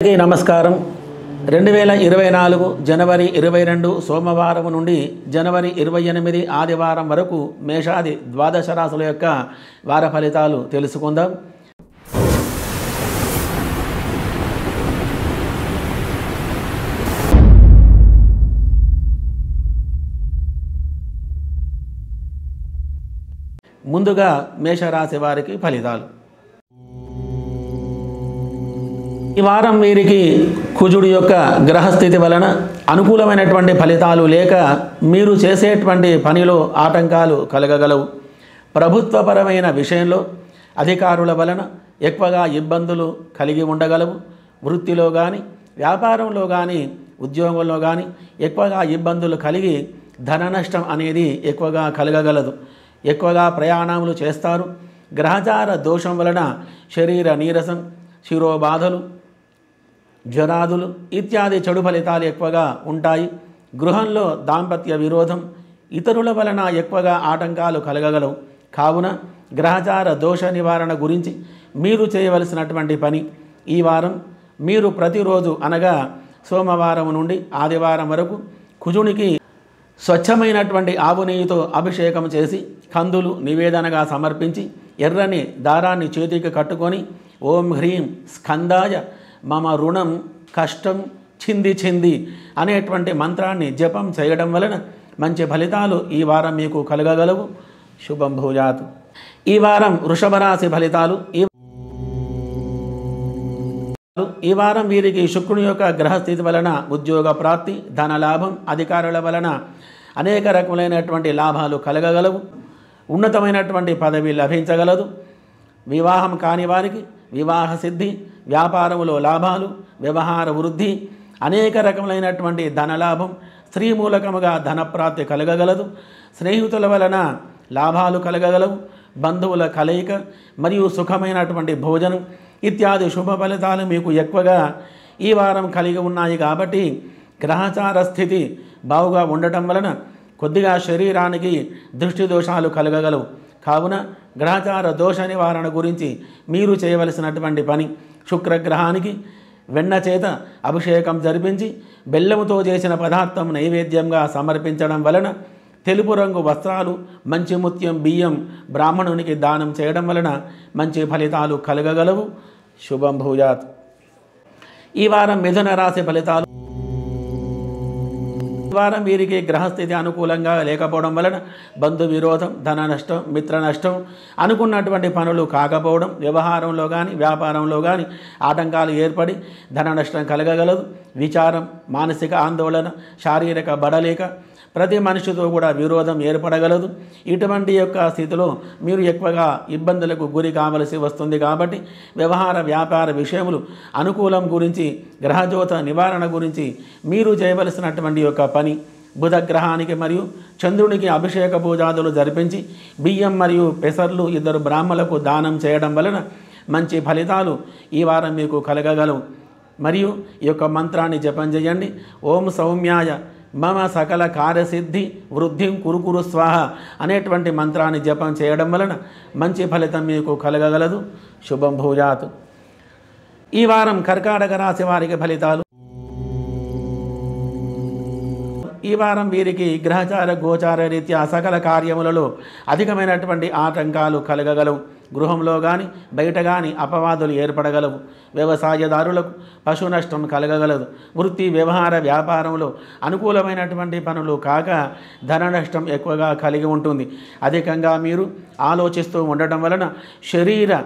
నమస్కారం 2024 జనవరి 22 సోమవారం నుండి జనవరి 28 ఆదివారం వరకు మేషాది ద్వాదశ రాశుల యొక్క వార ఫలితాలు తెలుసుకుందాం. ముందుగా మేషరాశి వారికి ఫలితాలు. ఈ వారం వీరికి కుజుడి యొక్క గ్రహస్థితి వలన అనుకూలమైనటువంటి ఫలితాలు లేక మీరు చేసేటువంటి పనిలో ఆటంకాలు కలగగలవు. ప్రభుత్వపరమైన విషయంలో అధికారుల వలన ఎక్కువగా ఇబ్బందులు కలిగి ఉండగలవు. వృత్తిలో కానీ వ్యాపారంలో కానీ ఉద్యోగంలో కానీ ఎక్కువగా ఇబ్బందులు కలిగి ధన నష్టం అనేది ఎక్కువగా కలగగలదు. ఎక్కువగా ప్రయాణములు చేస్తారు. గ్రహచార దోషం వలన శరీర నీరసం, శిరోబాధలు, జ్వరాదులు ఇత్యాది చెడు ఫలితాలు ఎక్కువగా ఉంటాయి. గృహంలో దాంపత్య విరోధం, ఇతరుల వలన ఎక్కువగా ఆటంకాలు కలగగలవు. కావున గ్రహచార దోష నివారణ గురించి మీరు చేయవలసినటువంటి పని, ఈ వారం మీరు ప్రతిరోజు అనగా సోమవారం నుండి ఆదివారం వరకు కుజునికి స్వచ్ఛమైనటువంటి ఆవు నెయ్యితో అభిషేకం చేసి కందులు నివేదనగా సమర్పించి ఎర్రని దారాన్ని చేతికి కట్టుకొని ఓం హ్రీం స్కందాయ మమ రుణం కష్టం చింది చింది అనేటువంటి మంత్రాన్ని జపం చేయడం వలన మంచి ఫలితాలు ఈ వారం మీకు కలగగలవు. శుభం భూయాత్. ఈ వారం వృషభ రాశి ఫలితాలు. ఈ వారం వీరికి శుక్రుని యొక్క గ్రహస్థితి వలన ఉద్యోగ ప్రాప్తి, ధన లాభం, అధికారుల వలన అనేక రకములైనటువంటి లాభాలు కలగగలవు. ఉన్నతమైనటువంటి పదవి లభించగలదు. వివాహం కాని వారికి వివాహ సిద్ధి, వ్యాపారములో లాభాలు, వ్యవహార వృద్ధి, అనేక రకములైనటువంటి ధనలాభం, స్త్రీ మూలకముగా ధనప్రాప్తి కలగగలదు. స్నేహితుల వలన లాభాలు కలగగలవు. బంధువుల కలయిక మరియు సుఖమైనటువంటి భోజనం ఇత్యాది శుభ ఫలితాలు మీకు ఎక్కువగా ఈ వారం కలిగి ఉన్నాయి. కాబట్టి గ్రహచార స్థితి బావుగా ఉండటం వలన కొద్దిగా శరీరానికి దృష్టి దోషాలు కలగగలవు. కావున గ్రహచార దోష నివారణ గురించి మీరు చేయవలసినటువంటి పని, శుక్రగ్రహానికి వెన్న చేత అభిషేకం జరిపించి బెల్లముతో చేసిన పదార్థం నైవేద్యంగా సమర్పించడం వలన, తెలుపు రంగు వస్త్రాలు, మంచి ముత్యం బియ్యం బ్రాహ్మణునికి దానం చేయడం వలన మంచి ఫలితాలు కలగగలవు. శుభం భూయాత్. ఈ వారం మిథున రాశి ఫలితాలు. వారం వీరికి గ్రహస్థితి అనుకూలంగా లేకపోవడం వలన బంధు విరోధం, ధన నష్టం, మిత్ర నష్టం, అనుకున్నటువంటి పనులు కాకపోవడం, వ్యవహారంలో కానీ వ్యాపారంలో కానీ ఆటంకాలు ఏర్పడి ధన నష్టం కలగగలదు. విచారం, మానసిక ఆందోళన, శారీరక బడలేక, ప్రతి మనిషితో కూడా విరోధం ఏర్పడగలదు. ఇటువంటి యొక్క స్థితిలో మీరు ఎక్కువగా ఇబ్బందులకు గురి కావలసి వస్తుంది. కాబట్టి వ్యవహార వ్యాపార విషయములు అనుకూలం గురించి, గ్రహజోత నివారణ గురించి మీరు చేయవలసినటువంటి యొక్క పని, బుధగ్రహానికి మరియు చంద్రునికి అభిషేక పూజాదులు జరిపించి బియ్యం మరియు పెసర్లు ఇద్దరు బ్రాహ్మణులకు దానం చేయడం వలన మంచి ఫలితాలు ఈ వారం మీకు కలగగలవు. మరియు ఈ యొక్క మంత్రాన్ని జపం చేయండి. ఓం సౌమ్యాయ మమ సకల కార్యసిద్ధి వృద్ధిం కురుకురు స్వాహ అనేటువంటి మంత్రాన్ని జపం చేయడం వలన మంచి ఫలితం మీకు కలగగలదు. శుభం భూయాత్. ఈ వారం కర్కాటక రాశి వారికి ఫలితాలు. ఈ వారం వీరికి గ్రహచార గోచార రీత్యా సకల కార్యములలో అధికమైనటువంటి ఆటంకాలు కలగగలవు. గృహంలో కానీ బయట కానీ అపవాదులు ఏర్పడగలవు. వ్యవసాయదారులకు పశు నష్టం కలగగలదు. వృత్తి వ్యవహార వ్యాపారంలో అనుకూలమైనటువంటి పనులు కాక ధన నష్టం ఎక్కువగా కలిగి ఉంటుంది. అధికంగా మీరు ఆలోచిస్తూ ఉండటం వలన శరీర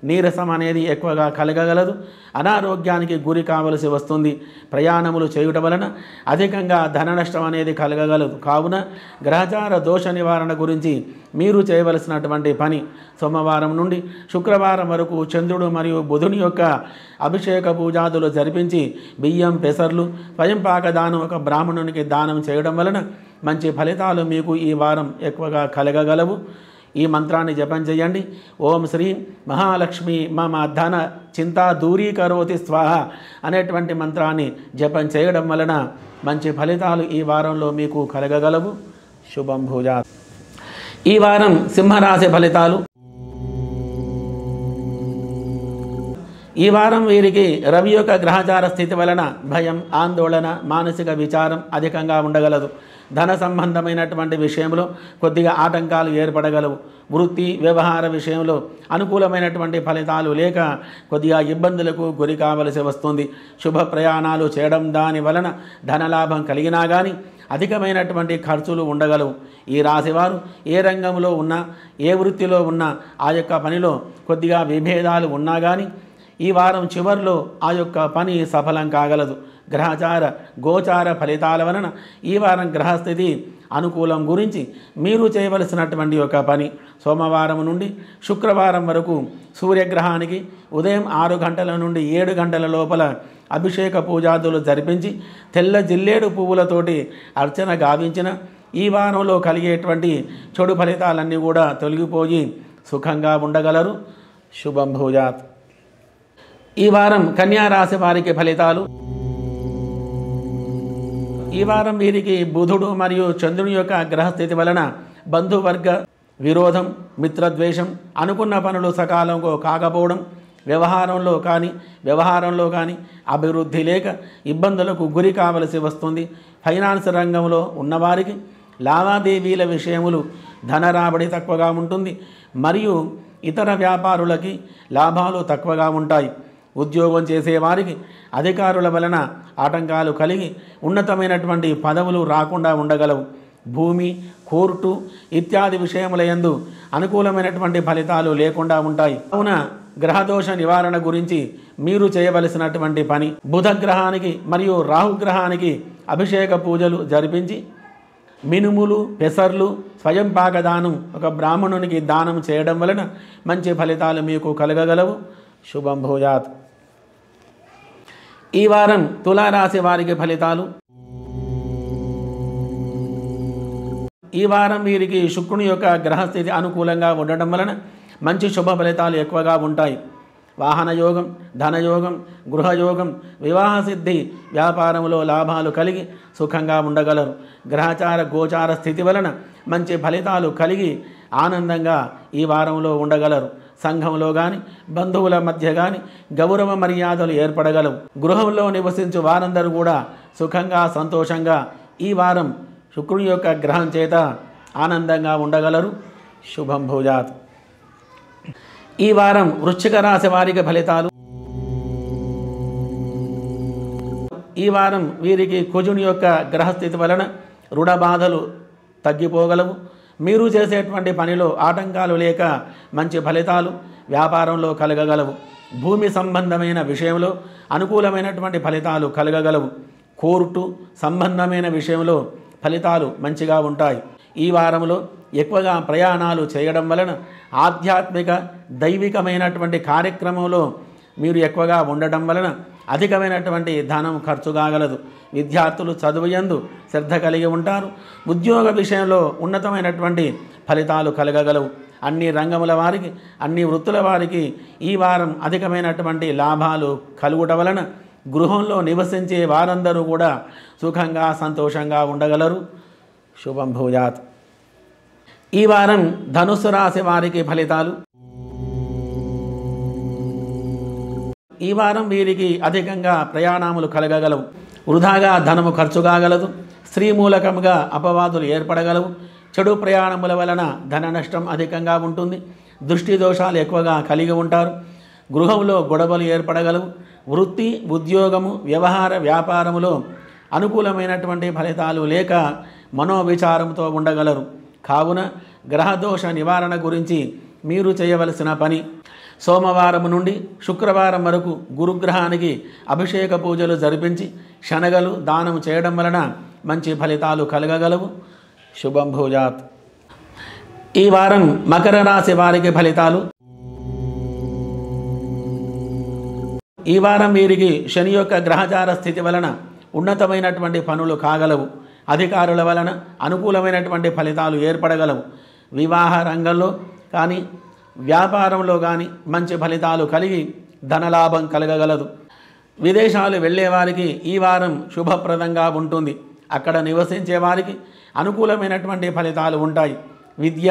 నీరసం అనేది ఎక్కువగా కలగగలదు. అనారోగ్యానికి గురి కావలసి వస్తుంది. ప్రయాణములు చేయటం వలన అధికంగా ధన నష్టం అనేది కలగగలదు. కావున గ్రహచార దోష నివారణ గురించి మీరు చేయవలసినటువంటి పని, సోమవారం నుండి శుక్రవారం వరకు చంద్రుడు మరియు బుధుని యొక్క అభిషేక పూజాదులు జరిపించి బియ్యం పెసర్లు స్వయంపాక దానం ఒక బ్రాహ్మణునికి దానం చేయడం వలన మంచి ఫలితాలు మీకు ఈ వారం ఎక్కువగా కలగగలవు. ఈ మంత్రాన్ని జపం చేయండి. ఓం శ్రీ మహాలక్ష్మి మమ ధన చింతా దూరీకరోతి స్వాహ అనేటువంటి మంత్రాన్ని జపం చేయడం వలన మంచి ఫలితాలు ఈ వారంలో మీకు కలగగలవు. శుభం భూయాత్. ఈ వారం సింహరాశి ఫలితాలు. ఈ వారం వీరికి రవి యొక్క గ్రహచార స్థితి వలన భయం, ఆందోళన, మానసిక విచారం అధికంగా ఉండగలదు. ధన సంబంధమైనటువంటి విషయంలో కొద్దిగా ఆటంకాలు ఏర్పడగలవు. వృత్తి, వ్యవహార విషయంలో అనుకూలమైనటువంటి ఫలితాలు లేక కొద్దిగా ఇబ్బందులకు గురి కావలసి వస్తుంది. శుభ ప్రయాణాలు చేయడం దాని వలన ధనలాభం కలిగినా కానీ అధికమైనటువంటి ఖర్చులు ఉండగలవు. ఈ రాశివారు ఏ రంగంలో ఉన్నా, ఏ వృత్తిలో ఉన్నా ఆ యొక్క పనిలో కొద్దిగా విభేదాలు ఉన్నా కానీ ఈ వారం చివరిలో ఆ యొక్క పని సఫలం కాగలదు. గ్రహచార గోచార ఫలితాల వలన ఈ వారం గ్రహస్థితి అనుకూలం గురించి మీరు చేయవలసినటువంటి ఒక పని, సోమవారం నుండి శుక్రవారం వరకు సూర్యగ్రహానికి ఉదయం 6 గంటల నుండి 7 గంటల లోపల అభిషేక పూజాదులు జరిపించి తెల్ల జిల్లేడు పువ్వులతోటి అర్చన గావించిన ఈ వారంలో కలిగేటువంటి చెడు ఫలితాలన్నీ కూడా తొలగిపోయి సుఖంగా ఉండగలరు. శుభం భూయాత్. ఈ వారం కన్యా రాశి వారికి ఫలితాలు. ఈ వారం వీరికి బుధుడు మరియు చంద్రుని యొక్క గ్రహస్థితి వలన బంధువర్గ విరోధం, మిత్రద్వేషం, అనుకున్న పనులు సకాలంలో కాకపోవడం, వ్యవహారంలో కానీ అభివృద్ధి లేక ఇబ్బందులకు గురి కావలసి వస్తుంది. ఫైనాన్స్ రంగంలో ఉన్నవారికి లావాదేవీల విషయములు ధన రాబడి తక్కువగా ఉంటుంది మరియు ఇతర వ్యాపారులకి లాభాలు తక్కువగా ఉంటాయి. ఉద్యోగం చేసేవారికి అధికారుల వలన ఆటంకాలు కలిగి ఉన్నతమైనటువంటి పదవులు రాకుండా ఉండగలవు. భూమి, కోర్టు ఇత్యాది విషయములయందు అనుకూలమైనటువంటి ఫలితాలు లేకుండా ఉంటాయి. కావున గ్రహదోష నివారణ గురించి మీరు చేయవలసినటువంటి పని, బుధగ్రహానికి మరియు రాహుగ్రహానికి అభిషేక పూజలు జరిపించి మినుములు, పెసర్లు, స్వయం పాకదానం ఒక బ్రాహ్మణునికి దానం చేయడం వలన మంచి ఫలితాలు మీకు కలగగలవు. శుభం భూయాత్. ఈ వారం తులారాశి వారికి ఫలితాలు. ఈ వారం వీరికి శుక్రుని యొక్క గ్రహస్థితి అనుకూలంగా ఉండడం వలన మంచి శుభ ఫలితాలు ఎక్కువగా ఉంటాయి. వాహన యోగం, ధనయోగం, గృహయోగం, వివాహ సిద్ధి, వ్యాపారంలో లాభాలు కలిగి సుఖంగా ఉండగలరు. గ్రహచార గోచార స్థితి వలన మంచి ఫలితాలు కలిగి ఆనందంగా ఈ వారంలో ఉండగలరు. సంఘంలో కానీ బంధువుల మధ్య కానీ గౌరవ మర్యాదలు ఏర్పడగలవు. గృహంలో నివసించు వారందరూ కూడా సుఖంగా సంతోషంగా ఈ వారం శుక్రుని యొక్క గ్రహం చేత ఆనందంగా ఉండగలరు. శుభం భూయాత్. ఈ వారం వృశ్చిక రాశి వారికి ఫలితాలు. ఈ వారం వీరికి కుజుని యొక్క గ్రహస్థితి వలన రుణ బాధలు తగ్గిపోగలవు. మీరు చేసేటువంటి పనిలో ఆటంకాలు లేక మంచి ఫలితాలు వ్యాపారంలో కలగగలవు. భూమి సంబంధమైన విషయంలో అనుకూలమైనటువంటి ఫలితాలు కలగగలవు. కోర్టు సంబంధమైన విషయంలో ఫలితాలు మంచిగా ఉంటాయి. ఈ వారంలో ఎక్కువగా ప్రయాణాలు చేయడం వలన ఆధ్యాత్మిక దైవికమైనటువంటి కార్యక్రమంలో మీరు ఎక్కువగా ఉండటం వలన అధికమైనటువంటి ధనం ఖర్చు కాగలదు. విద్యార్థులు చదువుయందు శ్రద్ధ కలిగి ఉంటారు. ఉద్యోగ విషయంలో ఉన్నతమైనటువంటి ఫలితాలు కలగగలవు. అన్ని రంగముల వారికి, అన్ని వృత్తుల వారికి ఈ వారం అధికమైనటువంటి లాభాలు కలుగుట వలన గృహంలో నివసించే వారందరూ కూడా సుఖంగా సంతోషంగా ఉండగలరు. శుభం భూయాత్. ఈ వారం ధనుస్సు రాశి వారికి ఫలితాలు. ఈ వారం వీరికి అధికంగా ప్రయాణములు కలగగలవు. వృధాగా ధనము ఖర్చు కాగలదు. స్త్రీ మూలకముగా అపవాదులు ఏర్పడగలవు. చెడు ప్రయాణముల వలన ధన నష్టం అధికంగా ఉంటుంది. దృష్టి దోషాలు ఎక్కువగా కలిగి ఉంటారు. గృహంలో గొడవలు ఏర్పడగలవు. వృత్తి, ఉద్యోగము, వ్యవహార వ్యాపారములో అనుకూలమైనటువంటి ఫలితాలు లేక మనోవిచారంతో ఉండగలరు. కావున గ్రహదోష నివారణ గురించి మీరు చేయవలసిన పని, సోమవారం నుండి శుక్రవారం వరకు గురుగ్రహానికి అభిషేక పూజలు జరిపించి శనగలు దానం చేయడం వలన మంచి ఫలితాలు కలగగలవు. శుభం భూయాత్. ఈ వారం మకర రాశి వారికి ఫలితాలు. ఈ వారం వీరికి శని యొక్క గ్రహచార స్థితి వలన ఉన్నతమైనటువంటి పనులు కాగలవు. అధికారుల వలన అనుకూలమైనటువంటి ఫలితాలు ఏర్పడగలవు. వివాహ రంగంలో కానీ వ్యాపారంలో కానీ మంచి ఫలితాలు కలిగి ధనలాభం కలగగలదు. విదేశాలు వెళ్ళే వారికి ఈ వారం శుభప్రదంగా ఉంటుంది. అక్కడ నివసించే వారికి అనుకూలమైనటువంటి ఫలితాలు ఉంటాయి. విద్య,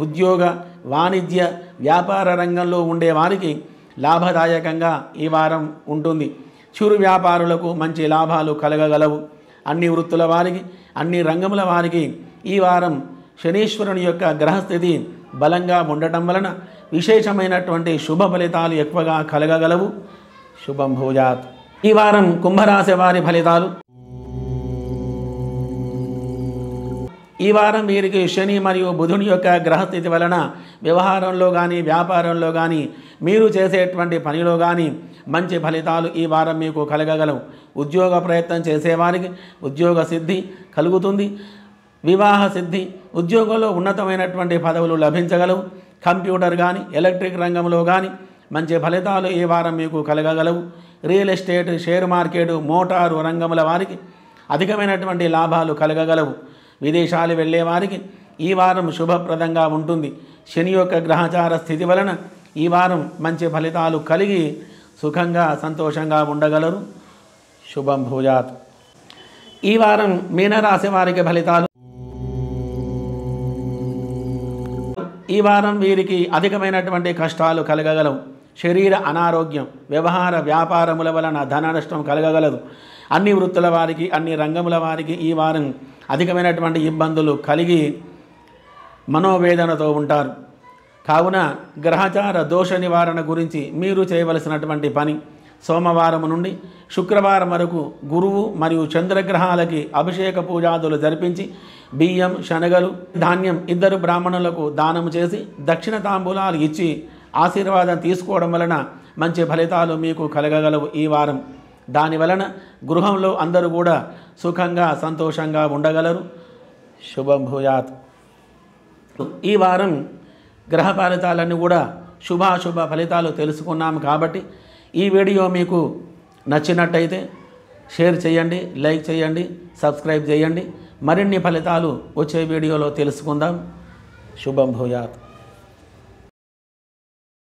ఉద్యోగ, వాణిజ్య, వ్యాపార రంగంలో ఉండే వారికి లాభదాయకంగా ఈ వారం ఉంటుంది. చిరు వ్యాపారులకు మంచి లాభాలు కలగగలవు. అన్ని వృత్తుల వారికి, అన్ని రంగముల వారికి ఈ వారం శనీశ్వరుని యొక్క గ్రహస్థితి బలంగా ఉండటం వలన విశేషమైనటువంటి శుభ ఫలితాలు ఎక్కువగా కలగగలవు. శుభం భూయాత్. ఈ వారం కుంభరాశి వారి ఫలితాలు. ఈ వారం వీరికి శని మరియు బుధుని యొక్క గ్రహస్థితి వలన వ్యవహారంలో కానీ, వ్యాపారంలో కానీ, మీరు చేసేటువంటి పనిలో కానీ మంచి ఫలితాలు ఈ వారం మీకు కలగగలవు. ఉద్యోగ ప్రయత్నం చేసేవారికి ఉద్యోగ సిద్ధి కలుగుతుంది. వివాహ సిద్ధి, ఉద్యోగంలో ఉన్నతమైనటువంటి పదవులు లభించగలవు. కంప్యూటర్ కానీ, ఎలక్ట్రిక్ రంగంలో కానీ మంచి ఫలితాలు ఈ వారం మీకు కలగగలవు. Real estate, share market, motor రంగముల వారికి అధికమైనటువంటి లాభాలు కలగగలవు. విదేశాలు వెళ్ళే వారికి ఈ వారం శుభప్రదంగా ఉంటుంది. శని యొక్క గ్రహచార స్థితి వలన ఈ వారం మంచి ఫలితాలు కలిగి సుఖంగా సంతోషంగా ఉండగలరు. శుభం భూయాత్. ఈ వారం మీనరాశి వారికి ఫలితాలు. ఈ వారం వీరికి అధికమైనటువంటి కష్టాలు కలగగలవు. శరీర అనారోగ్యం, వ్యవహార వ్యాపారముల వలన ధన నష్టం కలగగలదు. అన్ని వృత్తుల వారికి, అన్ని రంగముల వారికి ఈ వారం అధికమైనటువంటి ఇబ్బందులు కలిగి మనోవేదనతో ఉంటారు. కావున గ్రహచార దోష నివారణ గురించి మీరు చేయవలసినటువంటి పని, సోమవారం నుండి శుక్రవారం వరకు గురువు మరియు చంద్రగ్రహాలకి అభిషేక పూజాదులు జరిపించి బియ్యం, శనగలు, ధాన్యం ఇద్దరు బ్రాహ్మణులకు దానం చేసి దక్షిణ తాంబూలాలు ఇచ్చి ఆశీర్వాదం తీసుకోవడం వలన మంచి ఫలితాలు మీకు కలగగలవు ఈ వారం. దాని వలన గృహంలో అందరూ కూడా సుఖంగా సంతోషంగా ఉండగలరు. శుభం భూయాత్. ఈ వారం గ్రహ ఫలితాలన్నీ కూడా శుభాశుభ ఫలితాలు తెలుసుకున్నాము కాబట్టి ఈ వీడియో మీకు నచ్చినట్టయితే షేర్ చేయండి, లైక్ చేయండి, సబ్స్క్రైబ్ చేయండి. మరిన్ని ఫలితాలు వచ్చే వీడియోలో తెలుసుకుందాం. శుభం భూయాత్.